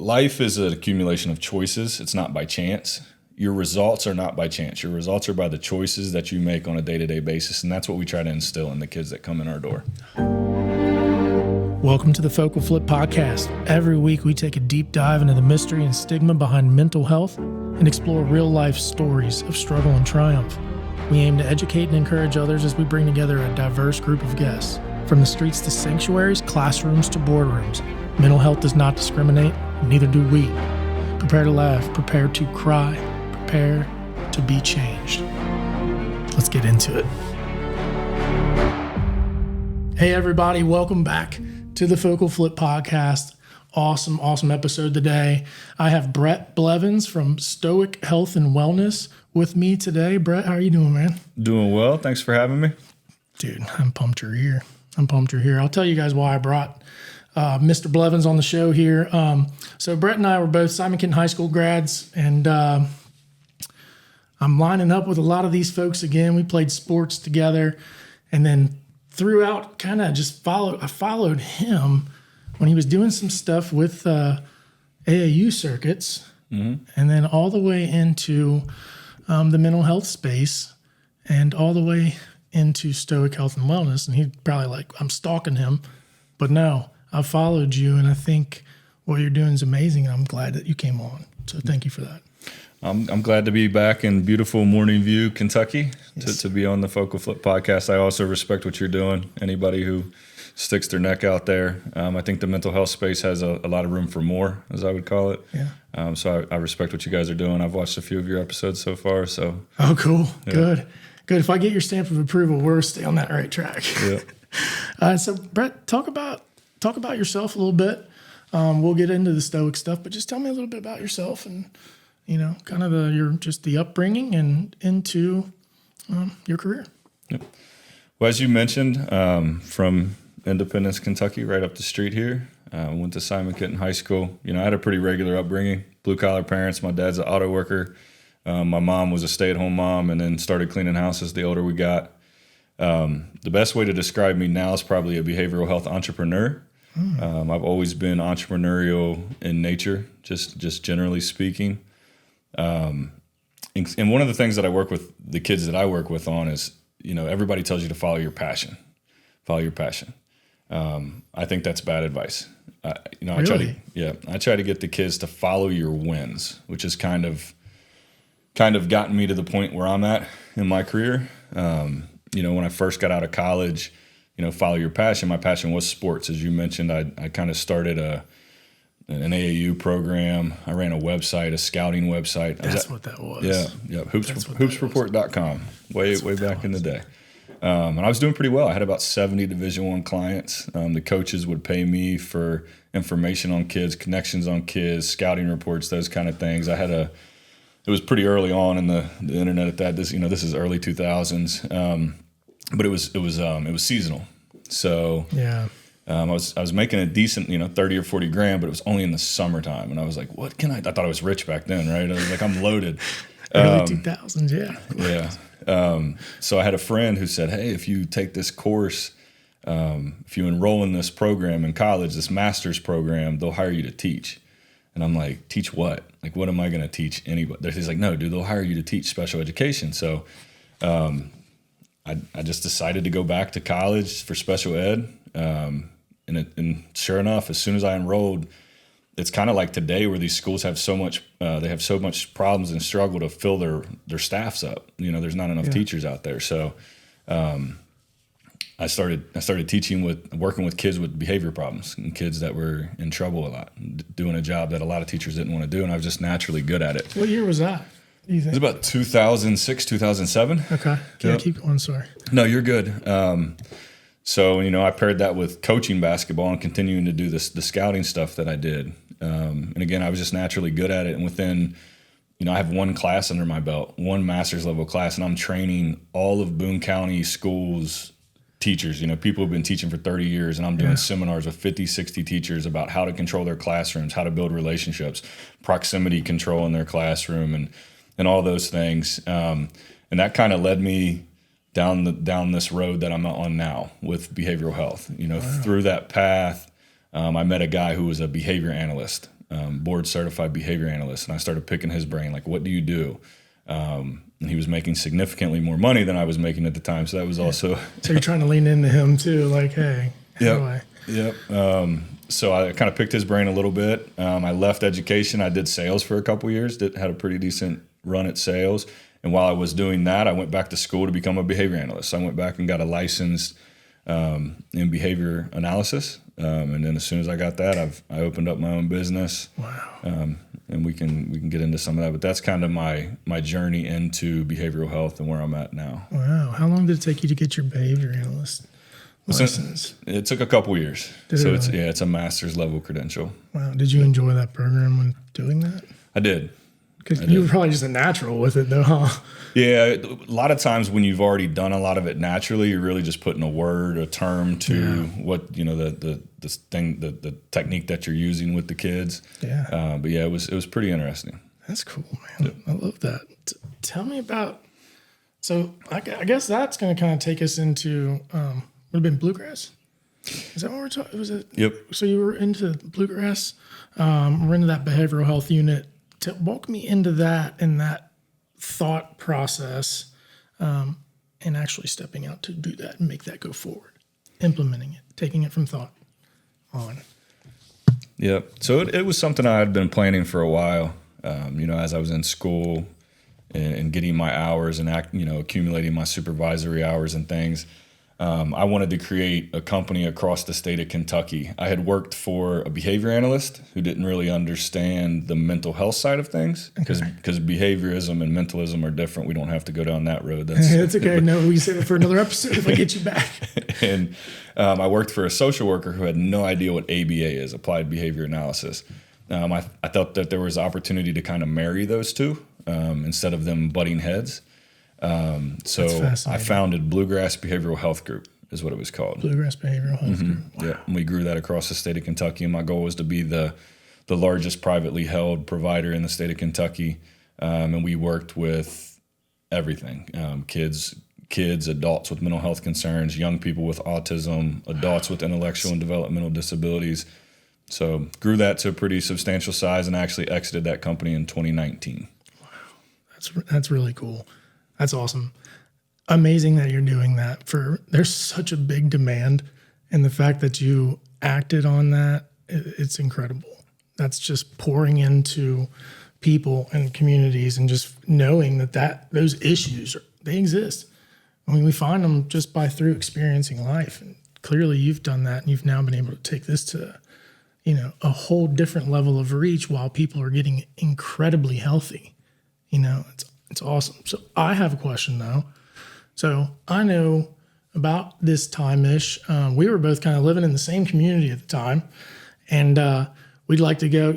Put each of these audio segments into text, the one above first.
life is an accumulation of choices. It's not by chance. Your results are not by chance. Your results are by the choices that you make on a day-to-day basis, and that's what we try to instill in the kids that come in our door. Welcome to the Focal Flip Podcast. Every week we take a deep dive into the mystery and stigma behind mental health and explore real-life stories of struggle and triumph. We aim to educate and encourage others as we bring together a diverse group of guests. From the streets to sanctuaries, classrooms to boardrooms, mental health does not discriminate, and neither do we. Prepare to laugh, prepare to cry, prepare to be changed. Let's get into it. Hey everybody, welcome back to the Focal Flip Podcast. Awesome episode today. I have Brett Blevins from Stoic Health and Wellness with me today. Brett, how are you doing, man? Doing well. Thanks for having me. Dude, I'm pumped you're here. I'll tell you guys why I brought Mr. Blevins on the show here. So Brett and I were both Simon Kenton High School grads, and I'm lining up with a lot of these folks again. We played sports together, and then throughout kind of just I followed him when he was doing some stuff with AAU circuits, and then all the way into the mental health space and all the way into Stoic Health and Wellness. And he's probably like, I'm stalking him. But no, I followed you, and I think what you're doing is amazing, and I'm glad that you came on. So thank you for that. I'm glad to be back in beautiful Morning View, Kentucky, to be on the Focal Flip Podcast. I also respect what you're doing. Anybody who sticks their neck out there. I think the mental health space has a lot of room for more, as I would call it. Yeah. So I respect what you guys are doing. I've watched a few of your episodes so far. So. Oh, cool. Yeah. Good. If I get your stamp of approval, we're stay on that right track. Yeah. So Brett, talk about yourself a little bit. We'll get into the Stoic stuff, but just tell me a little bit about yourself and, kind of the upbringing and into your career. Yep. Well, as you mentioned, from Independence, Kentucky, right up the street here. Went to Simon Kenton High School. I had a pretty regular upbringing. Blue-collar parents. My dad's an auto worker. My mom was a stay-at-home mom and then started cleaning houses the older we got. The best way to describe me now is probably a behavioral health entrepreneur. I've always been entrepreneurial in nature, just generally speaking. And one of the things that I work with the kids that I work with on is, everybody tells you to follow your passion. Follow your passion. I think that's bad advice. Really? I try to get the kids to follow your wins, which has kind of gotten me to the point where I'm at in my career. When I first got out of college, follow your passion. My passion was sports. As you mentioned, I kind of started an AAU program. I ran a website, a scouting website. That's what that was. Yeah. Hoopsreport.com, way back in the day. And I was doing pretty well. I had about 70 Division I clients. The coaches would pay me for information on kids, connections on kids, scouting reports, those kind of things. It was pretty early on in the internet at that. This is early 2000s. But it was seasonal. So yeah. I was making a decent, 30 or 40 grand, but it was only in the summertime. And I was like, what can I thought I was rich back then, right? I was like, I'm loaded. Early 2000s, yeah. Yeah. So I had a friend who said, hey, if you take this course, if you enroll in this program in college, this master's program, they'll hire you to teach. And I'm like, teach what? Like, what am I going to teach anybody? He's like, no, dude, they'll hire you to teach special education. So I just decided to go back to college for special ed. And sure enough, as soon as I enrolled, it's kind of like today where these schools have so much, they have so much problems and struggle to fill their staffs up. There's not enough teachers out there. So I started teaching working with kids with behavior problems and kids that were in trouble a lot, doing a job that a lot of teachers didn't want to do. And I was just naturally good at it. What year was that? It was about 2006, 2007. Okay. Yeah, keep going. Sorry. No, you're good. So, I paired that with coaching basketball and continuing to do the scouting stuff that I did. And again, I was just naturally good at it. And within, I have one class under my belt, one master's level class, and I'm training all of Boone County schools teachers. People who've been teaching for 30 years, and I'm doing seminars with 50, 60 teachers about how to control their classrooms, how to build relationships, proximity control in their classroom, and all those things. And that kind of led me down this road that I'm on now with behavioral health. Through that path, I met a guy who was a behavior analyst, board certified behavior analyst, and I started picking his brain, like, what do you do? And he was making significantly more money than I was making at the time, so that was also. So you're trying to lean into him too, like, hey, Yep. So I kind of picked his brain a little bit. I left education. I did sales for a couple years. Had a pretty decent run at sales. And while I was doing that, I went back to school to become a behavior analyst. So I went back and got a license in behavior analysis. And then as soon as I got that, I opened up my own business. Wow. And we can get into some of that. But that's kind of my journey into behavioral health and where I'm at now. Wow. How long did it take you to get your behavior analyst license? It took a couple years. It's a master's level credential. Wow. Did you enjoy that program when doing that? I did. Because you were probably just a natural with it, though, huh? Yeah, a lot of times when you've already done a lot of it naturally, you're really just putting a word, a term to what the thing, the technique that you're using with the kids. Yeah. But yeah, it was pretty interesting. That's cool, man. Yeah. I love that. Tell me about. So I guess that's going to kind of take us into would have been Bluegrass. Is that what we're talking? Was it? Yep. So you were into Bluegrass. We're into that behavioral health unit. To walk me into that and that thought process, and actually stepping out to do that and make that go forward, implementing it, taking it from thought on. Yeah. So it was something I had been planning for a while. As I was in school and getting my hours and accumulating my supervisory hours and things. I wanted to create a company across the state of Kentucky. I had worked for a behavior analyst who didn't really understand the mental health side of things because behaviorism and mentalism are different. We don't have to go down that road. That's okay. No, we save it for another episode if I get you back. And I worked for a social worker who had no idea what ABA is, Applied Behavior Analysis. I thought that there was opportunity to kind of marry those two instead of them butting heads. So I founded Bluegrass Behavioral Health Group is what it was called. Bluegrass Behavioral Health Group. Wow. Yeah, and we grew that across the state of Kentucky. And my goal was to be the largest privately held provider in the state of Kentucky. And we worked with everything, kids, adults with mental health concerns, young people with autism, adults with intellectual and developmental disabilities. So grew that to a pretty substantial size and actually exited that company in 2019. Wow, that's really cool. That's awesome. Amazing that you're doing that. There's such a big demand, and the fact that you acted on that, it's incredible. That's just pouring into people and communities and just knowing that those issues they exist. I mean, we find them just through experiencing life. And clearly you've done that, and you've now been able to take this to, a whole different level of reach while people are getting incredibly healthy. It's awesome. So I have a question though. So I know about this time-ish, we were both kind of living in the same community at the time, and we'd like to go,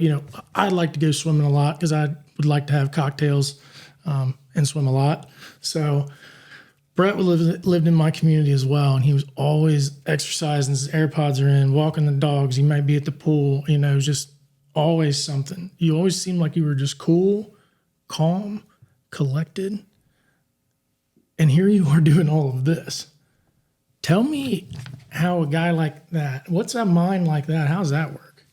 I'd like to go swimming a lot because I would like to have cocktails and swim a lot. So Brett lived in my community as well, and he was always exercising. His AirPods are in, walking the dogs. He might be at the pool, just always something. You always seemed like you were just cool, calm, collected, and here you are doing all of this. Tell me how a guy like that, what's a mind like that? How does that work?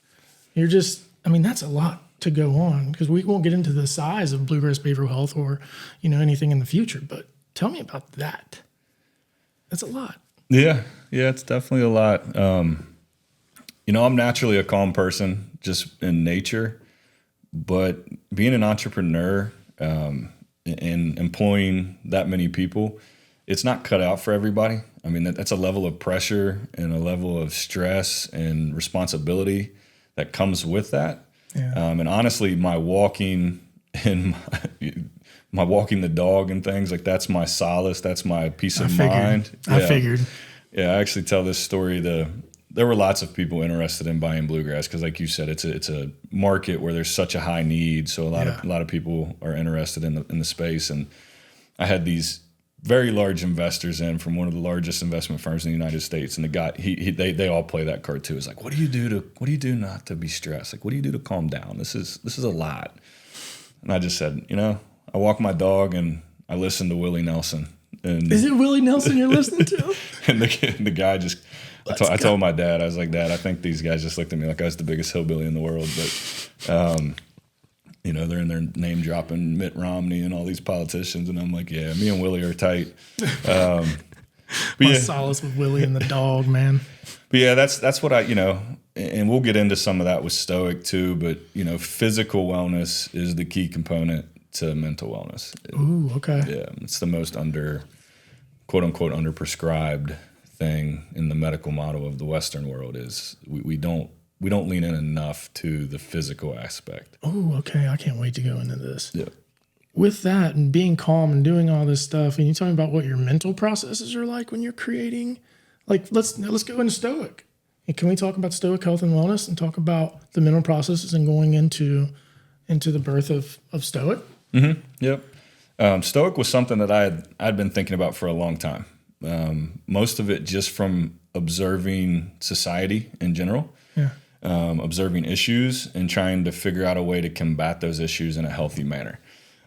That's a lot to go on, because we won't get into the size of Bluegrass Behavioral Health or, anything in the future, but tell me about that. That's a lot. Yeah, it's definitely a lot. I'm naturally a calm person just in nature, but being an entrepreneur, and employing that many people, it's not cut out for everybody. I mean, that's a level of pressure and a level of stress and responsibility that comes with that. Yeah. And honestly, my walking and my walking the dog and things, like, that's my solace. That's my peace of mind. I figured. Yeah, I actually tell this story. There were lots of people interested in buying Bluegrass because, like you said, it's a market where there's such a high need. So a lot of people are interested in the space. And I had these very large investors in from one of the largest investment firms in the United States. And the guy, they all play that card too. It's like, what do you do not to be stressed? Like, what do you do to calm down? This is a lot. And I just said, I walk my dog and I listen to Willie Nelson. And Is it Willie Nelson you're listening to? and the guy just, I told my dad, I was like, Dad, I think these guys just looked at me like I was the biggest hillbilly in the world. But, you know, they're in there name dropping Mitt Romney and all these politicians. And I'm like, yeah, me and Willie are tight. My solace with Willie and the dog, man. But yeah, that's what you know, and we'll get into some of that with Stoic too. But, you know, physical wellness is the key component to mental wellness. Ooh, okay. Yeah, it's the most quote unquote, under prescribed thing in the medical model of the Western world is we don't lean in enough to the physical aspect. Oh, okay. I can't wait to go into this. Yeah. With that and being calm and doing all this stuff, and you tell me about what your mental processes are like when you're creating. Like, let's go into Stoic. And can we talk about Stoic Health and Wellness and talk about the mental processes and going into the birth of Stoic? Mm-hmm. Yep. Stoic was something that I'd been thinking about for a long time. Most of it just from observing society in general, observing issues and trying to figure out a way to combat those issues in a healthy manner.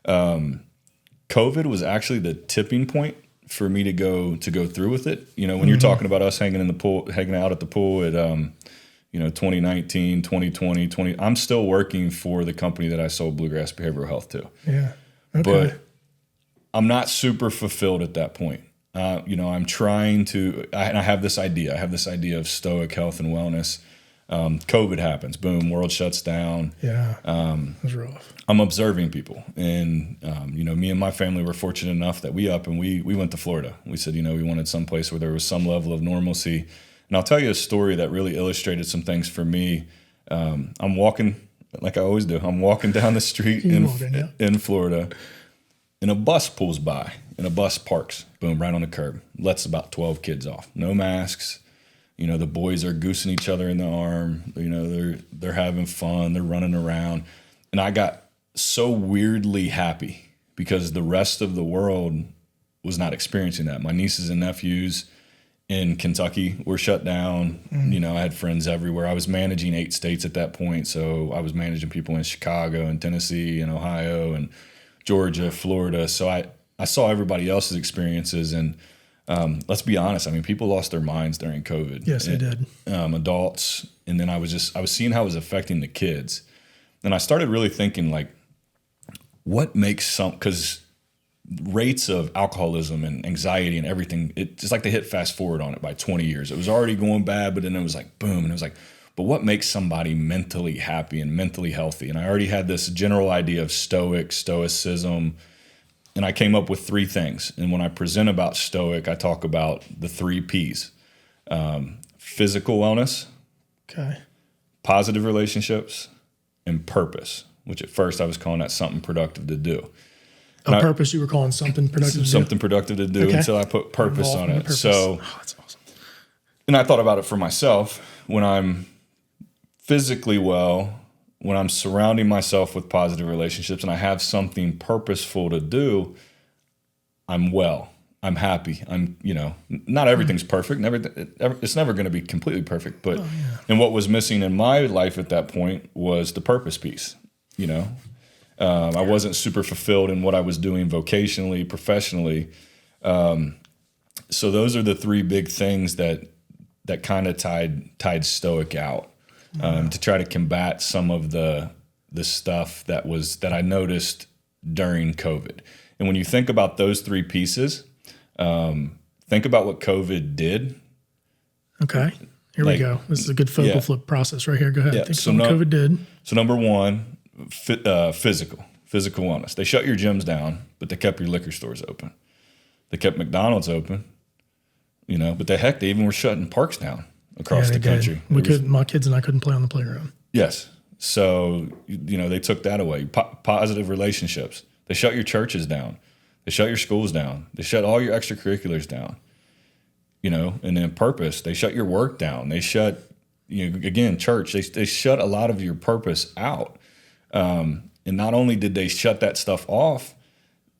COVID was actually the tipping point for me to go through with it. You know, when you're talking about us hanging out at the pool at, 2019, 2020, I'm still working for the company that I sold Bluegrass Behavioral Health to. Yeah. Okay. But I'm not super fulfilled at that point. I'm trying to, I have this idea. I have this idea of Stoic Health and Wellness. COVID happens. Boom, world shuts down. Yeah, it was rough. I'm observing people. And, me and my family were fortunate enough that we went to Florida. We said, we wanted some place where there was some level of normalcy. And I'll tell you a story that really illustrated some things for me. I'm walking, like I always do, I'm walking down the street in Florida, and a bus pulls by, and a bus parks, boom, right on the curb. Lets about 12 kids off. No masks. The boys are goosing each other in the arm. They're having fun. They're running around. And I got so weirdly happy because the rest of the world was not experiencing that. My nieces and nephews in Kentucky were shut down. I had friends everywhere. I was managing 8 states at that point. So I was managing people in Chicago and Tennessee and Ohio and Georgia, Florida. So I saw everybody else's experiences. And let's be honest. I mean, people lost their minds during COVID. Yes, they did. Adults. And then I was seeing how it was affecting the kids. And I started really thinking, like, what makes because rates of alcoholism and anxiety and everything, it's like they hit fast forward on it by 20 years. It was already going bad, but then it was like, boom. And it was like, but what makes somebody mentally happy and mentally healthy? And I already had this general idea of stoicism. And I came up with 3 things. And when I present about Stoic, I talk about the 3 Ps. Physical wellness, okay, positive relationships, and purpose, which at first I was calling that something productive to do. Purpose you were calling something productive to do? Something productive to do until I put purpose on it. So, that's awesome. And I thought about it for myself. When I'm physically well, when I'm surrounding myself with positive relationships and I have something purposeful to do, I'm well. I'm happy. I'm, not everything's perfect. It's never going to be completely perfect. But, and what was missing in my life at that point was the purpose piece. I wasn't super fulfilled in what I was doing vocationally, professionally. So those are the 3 big things that kind of tied Stoic out. To try to combat some of the stuff that I noticed during COVID. And when you think about those 3 pieces, think about what COVID did. Okay, here we go. This is a good focal flip process right here. Go ahead. Think about what COVID did. So number 1, physical wellness. They shut your gyms down, but they kept your liquor stores open. They kept McDonald's open, but they even were shutting parks down across the country. My kids and I couldn't play on the playground. Yes. So, they took that away. Positive relationships. They shut your churches down. They shut your schools down. They shut all your extracurriculars down. And then purpose. They shut your work down. They shut, again, church. They shut a lot of your purpose out. And not only did they shut that stuff off,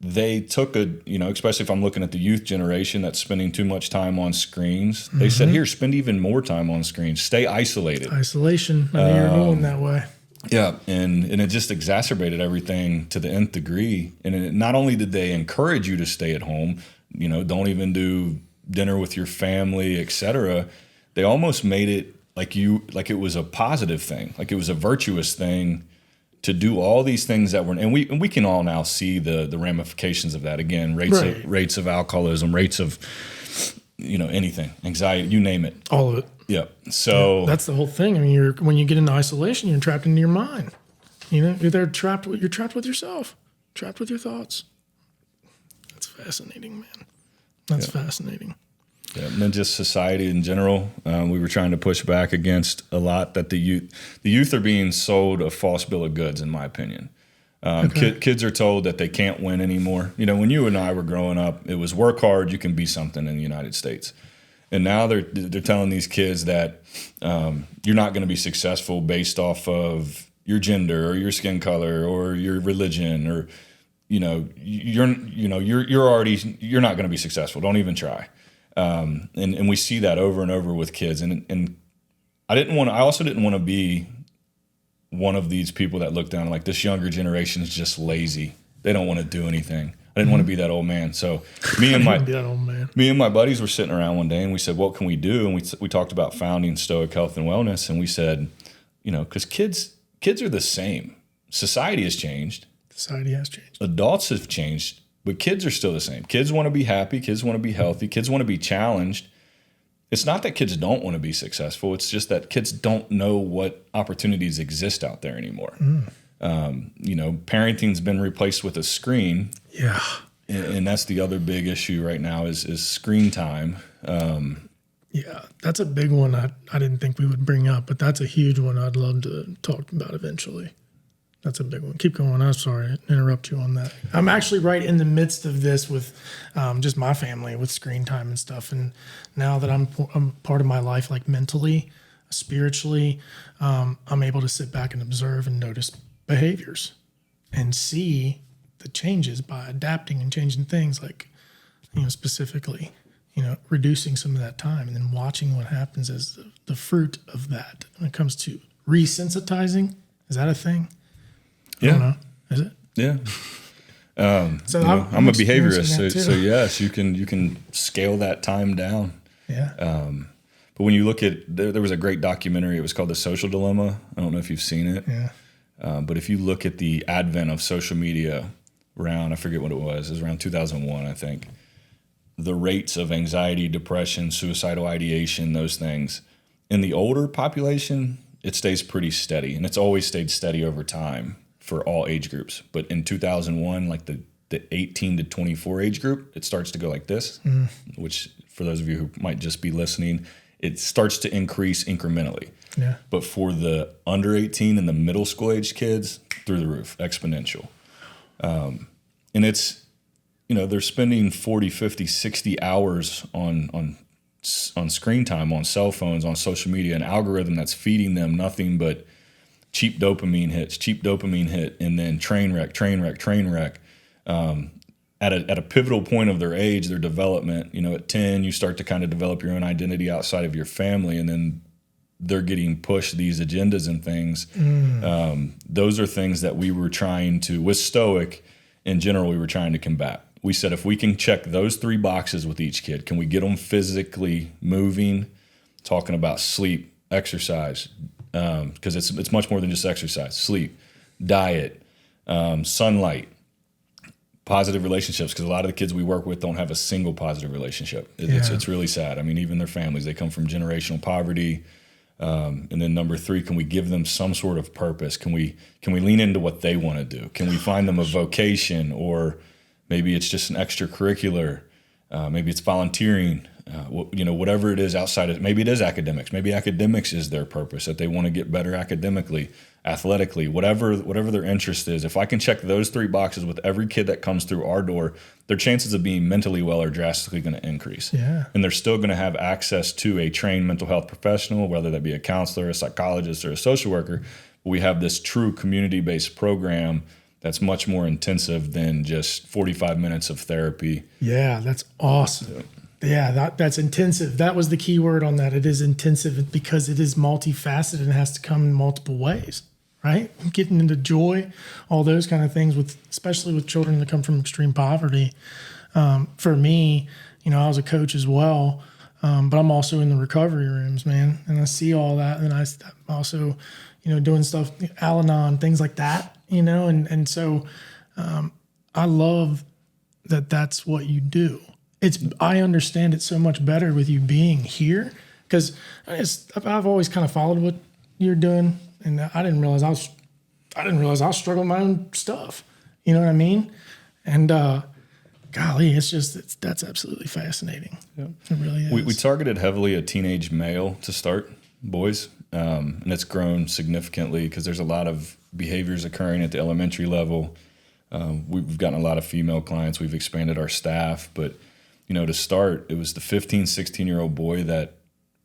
they took especially if I'm looking at the youth generation that's spending too much time on screens, they said, here, spend even more time on screens. Stay isolated. Isolation. I mean, you're going that way. Yeah, and it just exacerbated everything to the nth degree. And not only did they encourage you to stay at home, don't even do dinner with your family, etc. They almost made it like it was a positive thing, like it was a virtuous thing to do all these things that were, and we can all now see the ramifications of that. Again, rates of alcoholism, rates of anything, anxiety, you name it, all of it. Yeah. So that's the whole thing. I mean, when you get into isolation, you're trapped into your mind. You're trapped with yourself, trapped with your thoughts. That's fascinating, man. That's fascinating. Yeah, and then just society in general, we were trying to push back against a lot that the youth are being sold a false bill of goods, in my opinion. Kids are told that they can't win anymore. When you and I were growing up, it was work hard, you can be something in the United States. And now they're telling these kids that you're not going to be successful based off of your gender or your skin color or your religion, or you're not going to be successful. Don't even try. And we see that over and over with kids. And I also didn't want to be one of these people that look down like this younger generation is just lazy. They don't want to do anything. I didn't want to be that old man. So me and my buddies were sitting around one day and we said, what can we do? And we talked about founding Stoic Health and Wellness. And we said, because kids are the same. Society has changed. Adults have changed, but kids are still the same. Kids want to be happy. Kids want to be healthy. Kids want to be challenged. It's not that kids don't want to be successful. It's just that kids don't know what opportunities exist out there anymore. Parenting's been replaced with a screen. Yeah. And that's the other big issue right now is screen time. Yeah, that's a big one I didn't think we would bring up, but that's a huge one I'd love to talk about eventually. That's a big one. Keep going. I'm sorry to interrupt you on that. I'm actually right in the midst of this with just my family with screen time and stuff. And now that I'm part of my life, like mentally, spiritually, I'm able to sit back and observe and notice behaviors and see the changes by adapting and changing things, like, specifically, reducing some of that time and then watching what happens as the fruit of that when it comes to resensitizing. Is that a thing? I don't know. Is it? Yeah. So I'm a behaviorist, so yes, you can scale that time down. Yeah. But when you look at, there was a great documentary. It was called The Social Dilemma. I don't know if you've seen it. Yeah. But if you look at the advent of social media around, I forget what it was around 2001, I think, the rates of anxiety, depression, suicidal ideation, those things, in the older population, it stays pretty steady. And it's always stayed steady over time for all age groups. But in 2001, like the 18 to 24 age group, it starts to go like this, which for those of you who might just be listening, it starts to increase incrementally. Yeah. But for the under 18 and the middle school age kids, through the roof, exponential. And it's, they're spending 40, 50, 60 hours on screen time, on cell phones, on social media, an algorithm that's feeding them nothing but cheap dopamine hit, and then train wreck. At a pivotal point of their age, their development, at 10, you start to kind of develop your own identity outside of your family, and then they're getting pushed these agendas and things. Those are things that we were trying to, with Stoic in general, we were trying to combat. We said, if we can check those 3 boxes with each kid, can we get them physically moving, talking about sleep, exercise, because it's much more than just exercise, sleep, diet, sunlight, positive relationships, because a lot of the kids we work with don't have a single positive relationship. It's really sad. I mean, even their families, they come from generational poverty. And then number 3, can we give them some sort of purpose? Can we lean into what they want to do? Can we find them a vocation, or maybe it's just an extracurricular, maybe it's volunteering, whatever it is outside of, maybe it is academics. Maybe academics is their purpose, that they want to get better academically, athletically, whatever their interest is. If I can check those 3 boxes with every kid that comes through our door, their chances of being mentally well are drastically going to increase. Yeah. And they're still going to have access to a trained mental health professional, whether that be a counselor, a psychologist, or a social worker. We have this true community-based program that's much more intensive than just 45 minutes of therapy. Yeah, that's awesome. Yeah, that's intensive. That was the key word on that. It is intensive because it is multifaceted and has to come in multiple ways, right? Getting into joy, all those kind of things, especially with children that come from extreme poverty. For me, I was a coach as well, but I'm also in the recovery rooms, man, and I see all that, and I'm also, doing stuff, Al-Anon, things like that, and so I love that that's what you do. I understand it so much better with you being here, because I've always kind of followed what you're doing, and I didn't realize I was struggling with my own stuff. You know what I mean? And golly, that's absolutely fascinating. Yeah. It really is. We targeted heavily a teenage male to start, boys, and it's grown significantly because there's a lot of behaviors occurring at the elementary level. We've gotten a lot of female clients. We've expanded our staff, but to start, it was the 15, 16-year-old boy that,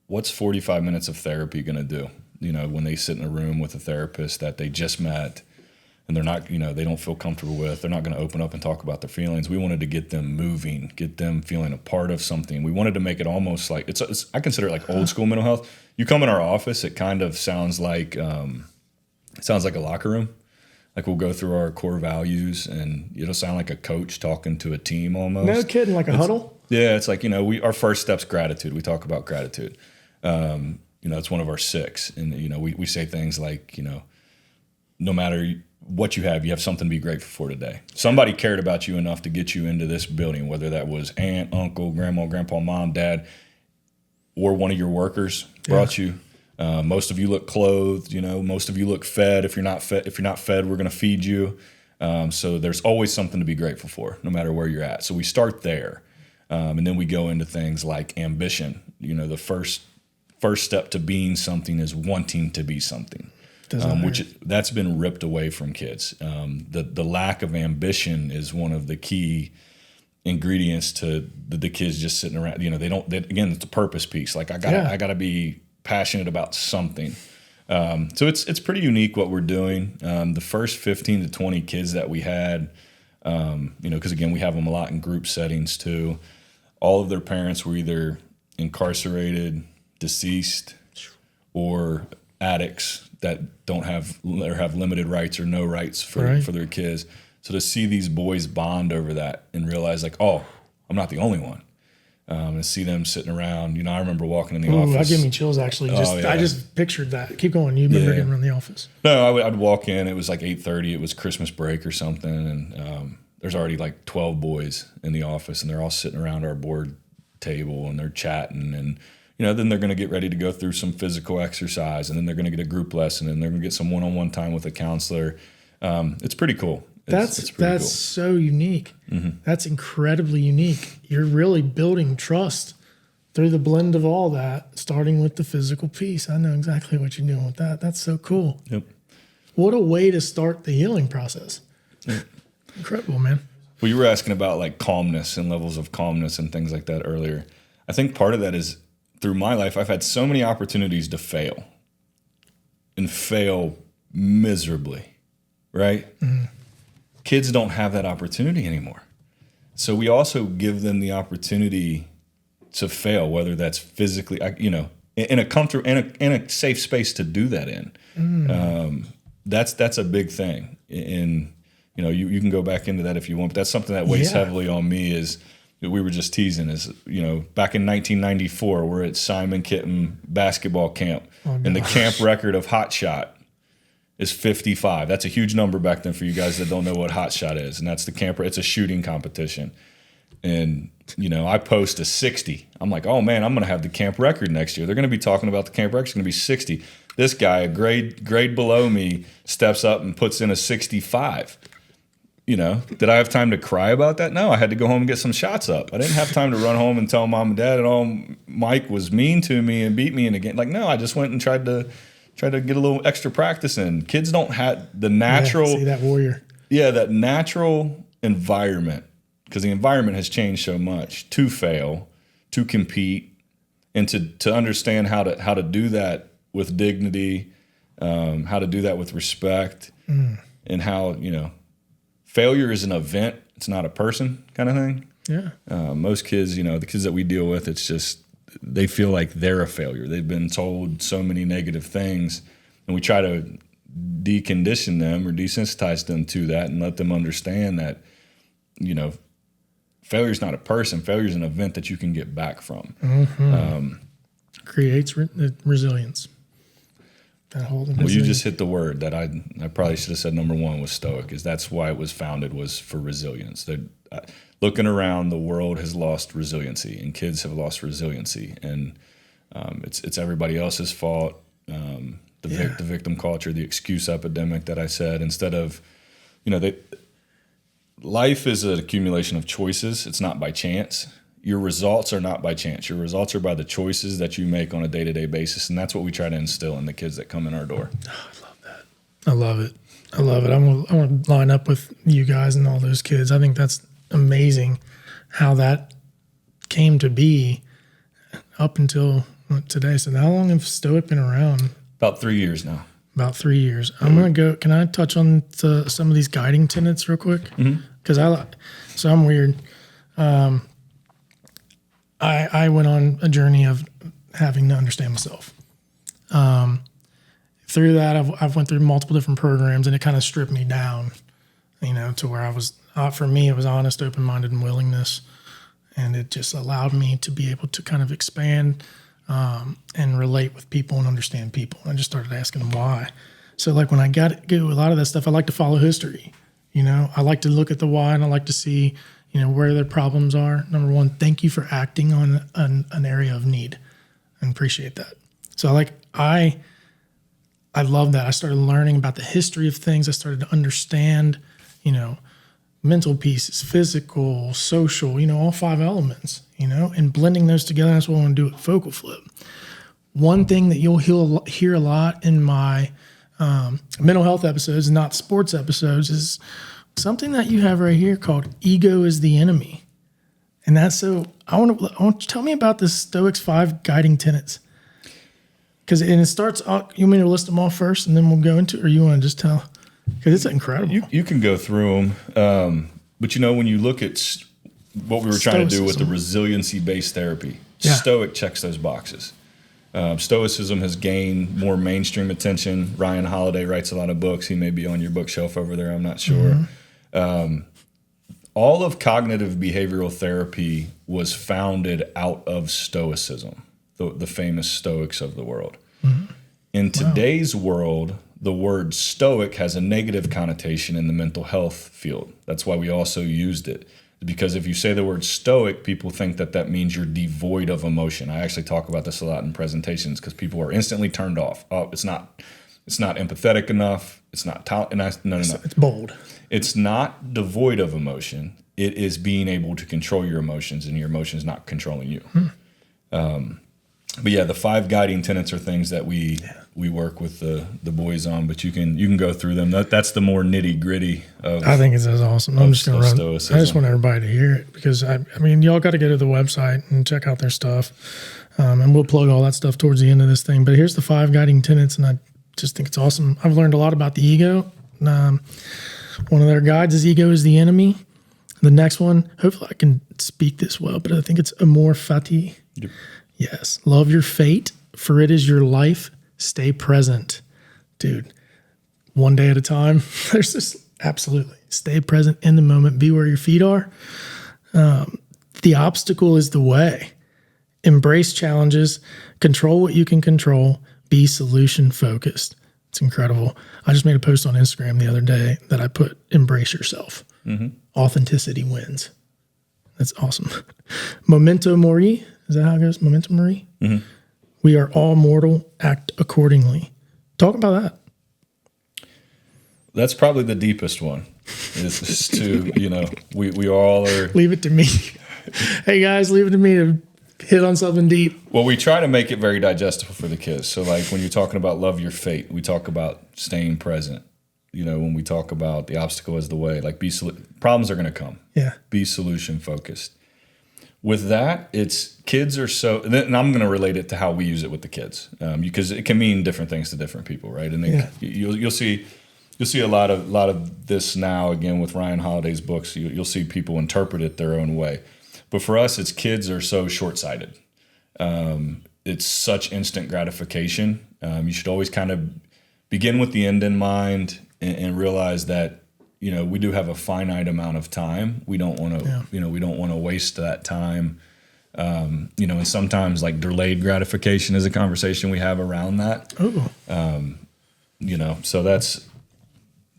what's 45 minutes of therapy going to do? When they sit in a room with a therapist that they just met and they're not, they don't feel comfortable with, they're not going to open up and talk about their feelings. We wanted to get them moving, get them feeling a part of something. We wanted to make it almost like, I consider it like old school mental health. You come in our office, it kind of sounds like a locker room. Like we'll go through our core values and it'll sound like a coach talking to a team almost. No kidding, like a huddle? Yeah, it's like, our first step's gratitude. We talk about gratitude. It's one of our 6. And, we say things like, no matter what you have something to be grateful for today. Somebody cared about you enough to get you into this building, whether that was aunt, uncle, grandma, grandpa, mom, dad, or one of your workers brought you. Most of you look clothed, most of you look fed. If you're not fed, we're going to feed you. So there's always something to be grateful for, no matter where you're at. So we start there. And then we go into things like ambition. The first step to being something is wanting to be something, that's been ripped away from kids. The lack of ambition is one of the key ingredients to the kids just sitting around. Again, it's a purpose piece. Like I gotta be passionate about something. So it's pretty unique what we're doing. The first 15 to 20 kids that we had, because again, we have them a lot in group settings too. All of their parents were either incarcerated, deceased, or addicts that don't have or have limited rights or no rights for their kids. So to see these boys bond over that and realize like, oh, I'm not the only one. And see them sitting around. I remember walking in the office. That gave me chills, actually. I just pictured that. Keep going. You've been bringing around the office. No, I'd walk in. It was like 8:30. It was Christmas break or something. And there's already like 12 boys in the office. And they're all sitting around our board table. And they're chatting. And, then they're going to get ready to go through some physical exercise. And then they're going to get a group lesson. And they're going to get some one-on-one time with a counselor. It's pretty cool. It's pretty cool. So unique. Mm-hmm. That's incredibly unique. You're really building trust through the blend of all that, starting with the physical piece. I know exactly what you're doing with that. That's so cool. Yep. What a way to start the healing process. Yep. Incredible, man. Well, you were asking about like calmness and levels of calmness and things like that earlier. I think part of that is through my life, I've had so many opportunities to fail and fail miserably, right? Mm-hmm. Kids don't have that opportunity anymore. So we also give them the opportunity to fail, whether that's physically, in a comfort, in a safe space to do that in. Mm. That's a big thing. And, you can go back into that if you want, but that's something that weighs heavily on me is we were just teasing is, back in 1994, we're at Simon Kenton basketball camp and the camp record of hot shot is 55. That's a huge number back then for you guys that don't know what hot shot is. And that's the camper. It's a shooting competition. And, I post a 60. I'm like, oh man, I'm going to have the camp record next year. They're going to be talking about the camp record. It's going to be 60. This guy, a grade below me, steps up and puts in a 65. Did I have time to cry about that? No, I had to go home and get some shots up. I didn't have time to run home and tell mom and dad, Mike was mean to me and beat me in a game. Like, no, I just went and tried to get a little extra practice in. Kids don't have the natural... see that warrior. Yeah, that natural environment, because the environment has changed so much, to fail, to compete, and to understand how to do that with dignity, how to do that with respect, and how, failure is an event. It's not a person kind of thing. Yeah. Most kids, the kids that we deal with, it's just... they feel like they're a failure. They've been told so many negative things, and we try to decondition them or desensitize them to that and let them understand that, Failure's not a person. Failure's an event that you can get back from. Creates resilience. Well, you just hit the word that I probably should have said number one was Stoic, is that's why it was founded, was for resilience. Looking around, the world has lost resiliency, and kids have lost resiliency, and it's everybody else's fault. The victim culture, the excuse epidemic that I said, instead of, life is an accumulation of choices. It's not by chance. Your results are not by chance. Your results are by the choices that you make on a day-to-day basis, and that's what we try to instill in the kids that come in our door. Oh, I love that. I love it. I love it. I want to line up with you guys and all those kids. I think that's amazing how that came to be up until today. So how long have Stoic been around? About 3 years now. About 3 years. I'm going to go. Can I touch on some of these guiding tenets real quick? Because I'm weird. I went on a journey of having to understand myself. Through that, I've went through multiple different programs, and it kind of stripped me down, to where I was, for me, it was honest, open-minded, and willingness. And it just allowed me to be able to kind of expand and relate with people and understand people. And I just started asking them why. So like when I get a lot of that stuff, I like to follow history. I like to look at the why, and I like to see where their problems are. Number one, thank you for acting on an area of need, and appreciate that. So I love that. I started learning about the history of things. I started to understand, mental pieces, physical, social, all 5 elements, and blending those together. That's what I want to do at Focal Flip. One thing that you'll hear a lot in my mental health episodes, not sports episodes, is something that you have right here called ego is the enemy. And that's so, I want you to tell me about the Stoics 5 guiding tenets. Because it starts, you want me to list them all first and then we'll go into, or you want to just tell? Because it's incredible. You can go through them. But when you look at what we were trying to do with the resiliency-based therapy, Stoic checks those boxes. Stoicism has gained more mainstream attention. Ryan Holiday writes a lot of books. He may be on your bookshelf over there. I'm not sure. All of cognitive behavioral therapy was founded out of Stoicism, the famous Stoics of the world. In today's world, the word Stoic has a negative connotation in the mental health field. That's why we also used it. Because if you say the word Stoic, people think that means you're devoid of emotion. I actually talk about this a lot in presentations because people are instantly turned off. Oh, it's not empathetic enough. It's not no. It's bold. It's not devoid of emotion. It is being able to control your emotions, and your emotions not controlling you. But yeah, the 5 guiding tenets are things that we work with the boys on, but you can go through them. That's the more nitty gritty of. I think it's awesome. I'm just going to run. Stoicism. I just want everybody to hear it because I mean, y'all got to go to the website and check out their stuff, and we'll plug all that stuff towards the end of this thing. But here's the 5 guiding tenets, and I just think it's awesome. I've learned a lot about the ego. One of their guides is ego is the enemy. The next one, hopefully I can speak this well, but I think it's amor fati. Yep. Yes. Love your fate, for it is your life. Stay present. Dude, one day at a time. There's this, absolutely. Stay present in the moment. Be where your feet are. The obstacle is the way. Embrace challenges. Control what you can control. Be solution focused. It's incredible. I just made a post on Instagram the other day that I put, embrace yourself. Authenticity wins. That's awesome. Memento mori. Is that how it goes? Memento mori? We are all mortal. Act accordingly. Talk about that. That's probably the deepest one. Is to, we all are. Leave it to me. Hey, guys, leave it to me to hit on something deep. Well, we try to make it very digestible for the kids. So, like, when you're talking about love your fate, we talk about staying present. When we talk about the obstacle is the way, like problems are going to come. Yeah. Be solution focused. With that, it's kids are so, and I'm going to relate it to how we use it with the kids, because it can mean different things to different people, right? And you'll see a lot of this now again with Ryan Holiday's books. You'll see people interpret it their own way, but for us, it's kids are so short-sighted. It's such instant gratification. You should always kind of begin with the end in mind and realize that we do have a finite amount of time. We don't want to, we don't want to waste that time. And sometimes like delayed gratification is a conversation we have around that. So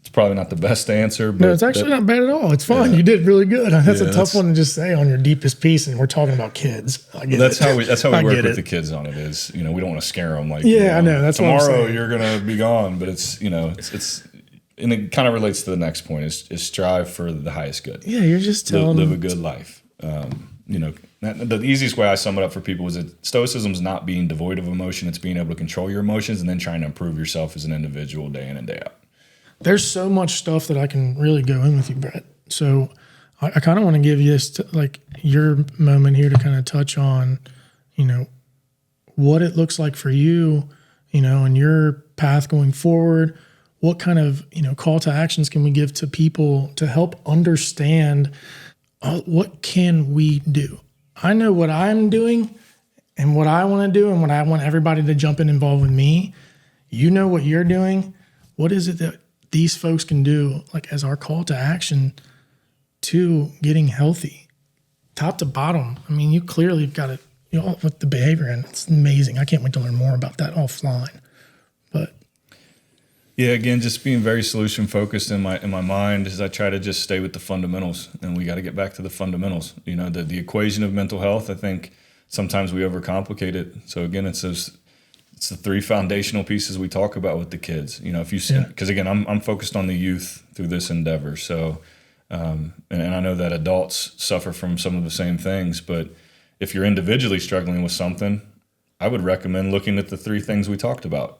it's probably not the best answer, but no, it's actually not bad at all. It's fine. You did really good. That's a tough one to just say on your deepest piece. And we're talking about kids. That's how we work with the kids on it is, we don't want to scare them. Like, I know. That's tomorrow you're going to be gone, but it's and it kind of relates to the next point is strive for the highest good. Yeah. You're just telling live a good life. The easiest way I sum it up for people is that Stoicism is not being devoid of emotion. It's being able to control your emotions and then trying to improve yourself as an individual day in and day out. There's so much stuff that I can really go in with you, Brett. So I kind of want to give you this, your moment here to kind of touch on, what it looks like for you, and your path going forward. What kind of, call to actions can we give to people to help understand what can we do? I know what I'm doing and what I want to do and what I want everybody to jump in involved with me. You know what you're doing. What is it that these folks can do, like as our call to action to getting healthy, top to bottom? I mean, you clearly have got it, with the behavior, and it's amazing. I can't wait to learn more about that offline. But yeah, again, just being very solution focused in my mind as I try to just stay with the fundamentals, and we got to get back to the fundamentals. The equation of mental health. I think sometimes we overcomplicate it. So again, it's the three foundational pieces we talk about with the kids. Because again, I'm focused on the youth through this endeavor. So, and I know that adults suffer from some of the same things, but if you're individually struggling with something, I would recommend looking at the three things we talked about.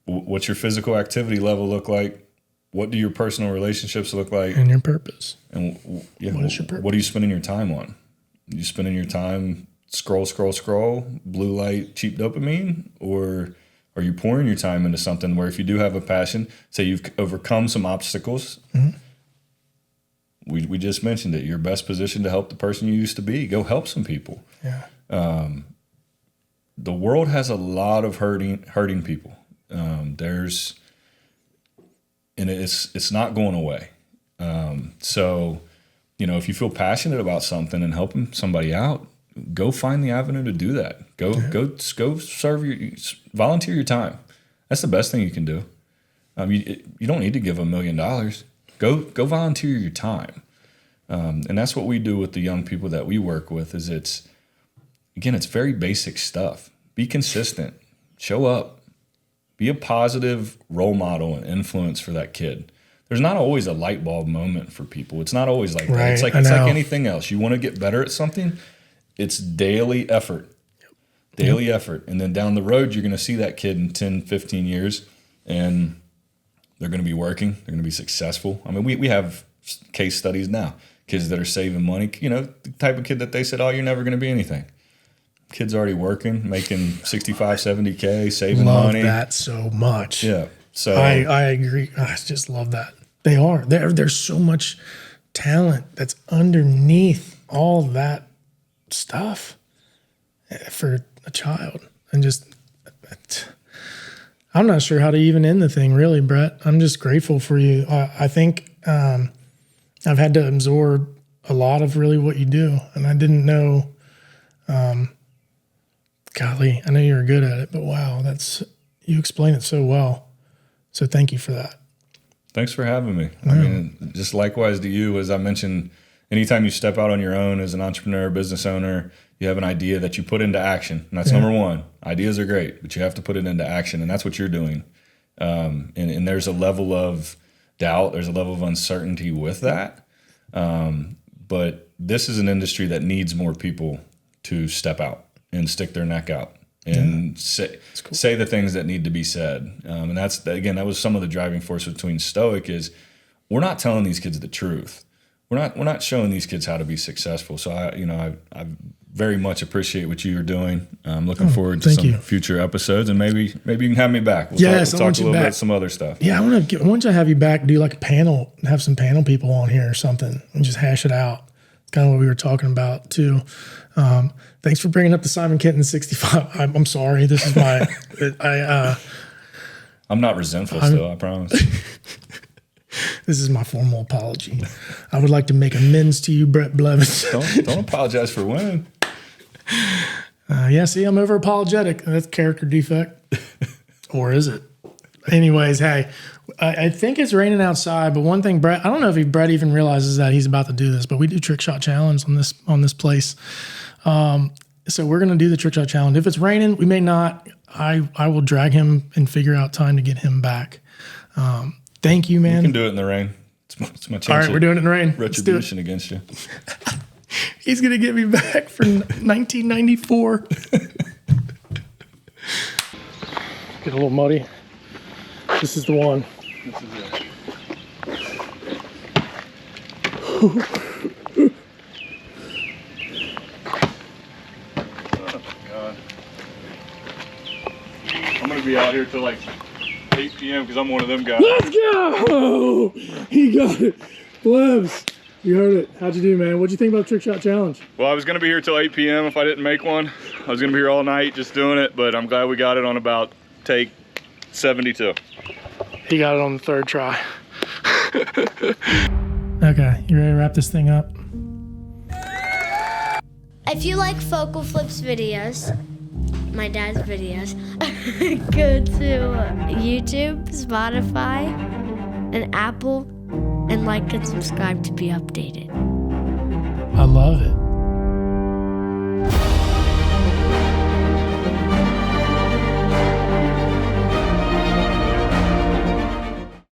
What's your physical activity level look like? What do your personal relationships look like? And your purpose. And what is your purpose? What are you spending your time on? Are you spending your time scroll, blue light, cheap dopamine? Or are you pouring your time into something where if you do have a passion, say you've overcome some obstacles, we just mentioned it, you're best positioned to help the person you used to be. Go help some people. Yeah. The world has a lot of hurting people. It's not going away. So, if you feel passionate about something and helping somebody out, go find the avenue to do that. Go volunteer your time. That's the best thing you can do. You don't need to give $1 million. Go volunteer your time. And that's what we do with the young people that we work with it's very basic stuff. Be consistent, show up, be a positive role model and influence for that kid. There's not always a light bulb moment for people. It's not always like that. It's like anything else. You want to get better at something, it's daily effort. Daily effort. And then down the road, you're going to see that kid in 10, 15 years, and they're going to be working. They're going to be successful. I mean, we have case studies now. Kids that are saving money, the type of kid that they said, oh, you're never going to be anything. Kid's already working, making 65, 70K, saving money. Love that so much. Yeah. So I agree. I just love that. They are. There's so much talent that's underneath all that stuff for a child. And just, I'm not sure how to even end the thing, really, Brett. I'm just grateful for you. I think I've had to absorb a lot of really what you do, and I didn't know. Golly, I know you're good at it, but wow, you explain it so well. So thank you for that. Thanks for having me. Yeah. I mean, just likewise to you, as I mentioned, anytime you step out on your own as an entrepreneur, business owner, you have an idea that you put into action. And that's number one. Ideas are great, but you have to put it into action. And that's what you're doing. And there's a level of doubt. There's a level of uncertainty with that. But this is an industry that needs more people to step out and stick their neck out and say the things that need to be said. And that was some of the driving force between Stoic is we're not telling these kids the truth. We're not showing these kids how to be successful. So I very much appreciate what you're doing. I'm looking forward to some future episodes, and maybe you can have me back. We'll talk a little bit some other stuff. Yeah, I want to have you back, do like a panel, have some panel people on here or something, and just hash it out. It's kind of what we were talking about too. Thanks for bringing up the Simon Kenton 65. I'm sorry. This is my. I'm not resentful still, I promise. This is my formal apology. I would like to make amends to you, Brett Blevins. Don't apologize for winning. Yeah, see, I'm over apologetic. That's character defect. Or is it? Anyways, hey, I think it's raining outside, but one thing, Brett, I don't know if Brett even realizes that he's about to do this, but we do trick shot challenge on this place. So we're going to do the trick shot challenge. If it's raining, we may not. I will drag him and figure out time to get him back. Thank you, man. You can do it in the rain. It's my chance. All right, we're doing it in the rain. Retribution against you. He's going to get me back for 1994. Get a little muddy. This is the one. This is it. Oh, God. I'm going to be out here till like 8 p.m. because I'm one of them guys. Let's go! He got it. Blevs, you heard it. How'd you do, man? What'd you think about the trick shot challenge? Well, I was going to be here till 8 p.m. if I didn't make one. I was going to be here all night just doing it, but I'm glad we got it on about take 72. He got it on the third try. Okay, you ready to wrap this thing up? If you like Focal Flips videos, my dad's videos, go to YouTube, Spotify, and Apple, and like and subscribe to be updated. I love it.